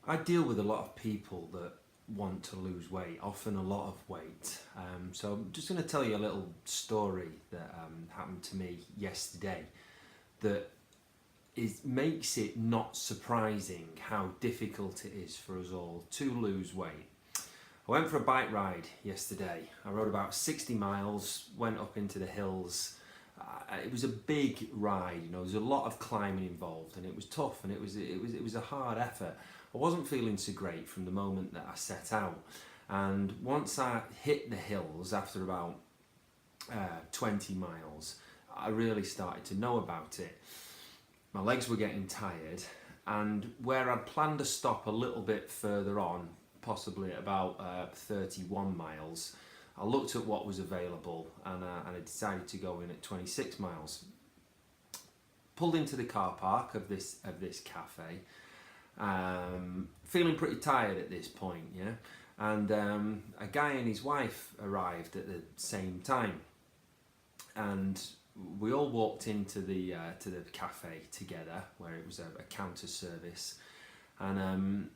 I deal with a lot of people that want to lose weight, often a lot of weight. So I'm just going to tell you a little story that happened to me yesterday that makes it not surprising how difficult it is for us all to lose weight. I went for a bike ride yesterday. I rode about 60 miles, went up into the hills. It was a big ride, you know. There was a lot of climbing involved, and it was tough, and it was a hard effort. I wasn't feeling so great from the moment that I set out, and once I hit the hills after about 20 miles, I really started to know about it. My legs were getting tired, and where I'd planned to stop a little bit further on, possibly at about 31 miles, I looked at what was available, and I decided to go in at 26 miles. Pulled into the car park of this cafe, feeling pretty tired at this point, yeah. And a guy and his wife arrived at the same time, and we all walked into the cafe together, where it was a counter service, and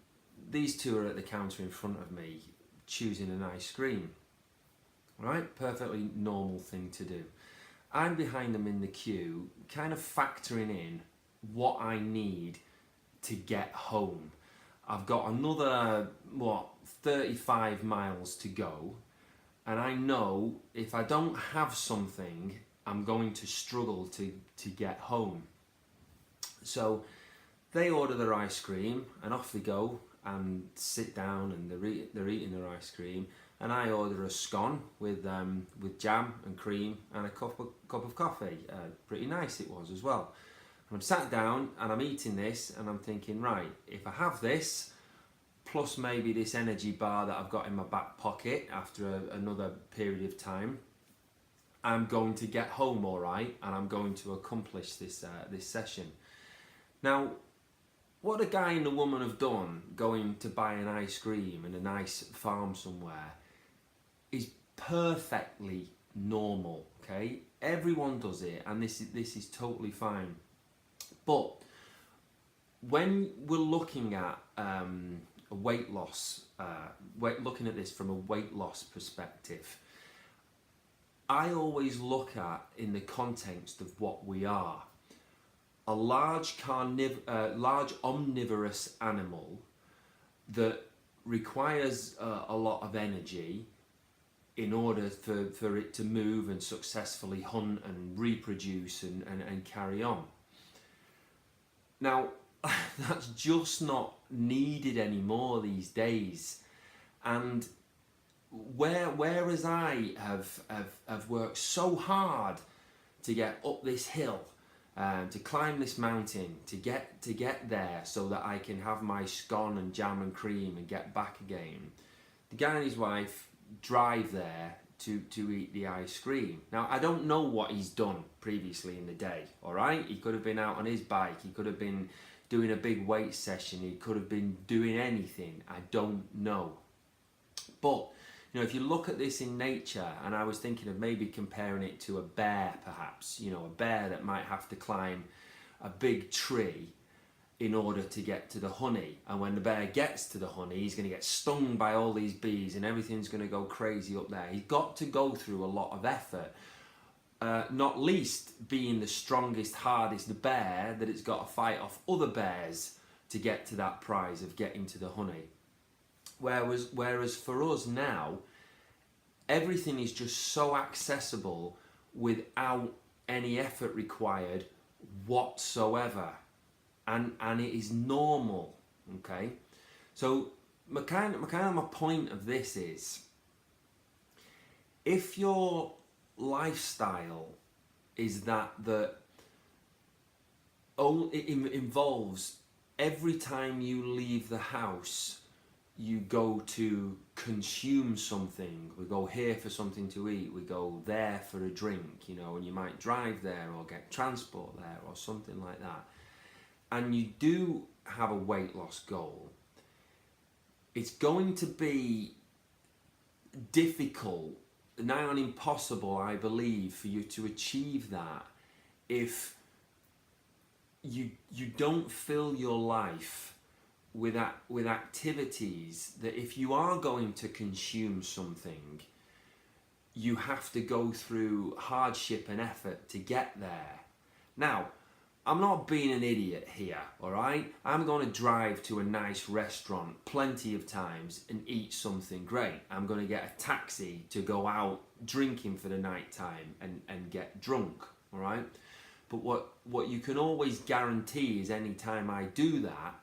these two are at the counter in front of me, choosing an ice cream. Right, perfectly normal thing to do. I'm behind them in the queue, kind of factoring in what I need to get home. I've got another 35 miles to go, and I know if I don't have something, I'm going to struggle to get home. So they order their ice cream, and off they go and sit down, and they're eating their ice cream, and I order a scone with jam and cream and a cup of coffee. Pretty nice it was as well. And I'm sat down and I'm eating this, and I'm thinking, right, if I have this plus maybe this energy bar that I've got in my back pocket after another period of time, I'm going to get home all right, and I'm going to accomplish this session. Now, what a guy and a woman have done going to buy an ice cream in a nice farm somewhere is perfectly normal, okay? Everyone does it, and this is totally fine. But when we're looking at a weight loss, looking at this from a weight loss perspective, I always look at in the context of what we are. A large omnivorous animal that requires a lot of energy in order for it to move and successfully hunt and reproduce and carry on. Now, that's just not needed anymore these days. And whereas I have worked so hard to get up this hill, to climb this mountain, to get there so that I can have my scone and jam and cream and get back again, the guy and his wife drive there to eat the ice cream. Now, I don't know what he's done previously in the day, all right? He could have been out on his bike, he could have been doing a big weight session, he could have been doing anything, I don't know. But, you know, if you look at this in nature, and I was thinking of maybe comparing it to a bear perhaps, you know, a bear that might have to climb a big tree in order to get to the honey, and when the bear gets to the honey, he's going to get stung by all these bees and everything's going to go crazy up there. He's got to go through a lot of effort, not least being the strongest, hardest bear, that it's got to fight off other bears to get to that prize of getting to the honey. Whereas for us now, everything is just so accessible without any effort required whatsoever. And it is normal, okay? So my point of this is, if your lifestyle is that it involves every time you leave the house, you go to consume something. We go here for something to eat, we go there for a drink, you know, and you might drive there or get transport there or something like that. And you do have a weight loss goal, it's going to be difficult, nigh on impossible, I believe, for you to achieve that if you don't fill your life with activities that if you are going to consume something, you have to go through hardship and effort to get there. Now, I'm not being an idiot here, all right? I'm going to drive to a nice restaurant plenty of times and eat something great. I'm going to get a taxi to go out drinking for the night time and get drunk, all right? But what you can always guarantee is any time I do that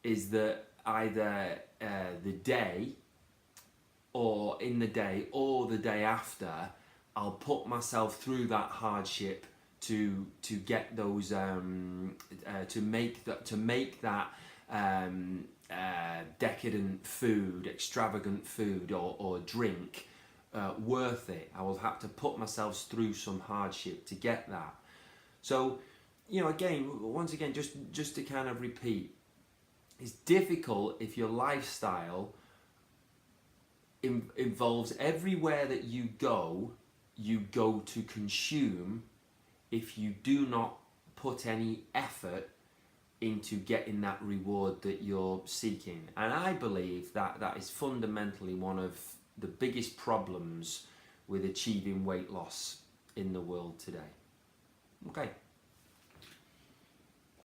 is that either the day or in the day or the day after, I'll put myself through that hardship to get those to make that decadent food, extravagant food or drink worth it. I will have to put myself through some hardship to get that. So, once again, just to kind of repeat, it's difficult if your lifestyle involves everywhere that you go to consume, if you do not put any effort into getting that reward that you're seeking. And I believe that is fundamentally one of the biggest problems with achieving weight loss in the world today. Okay.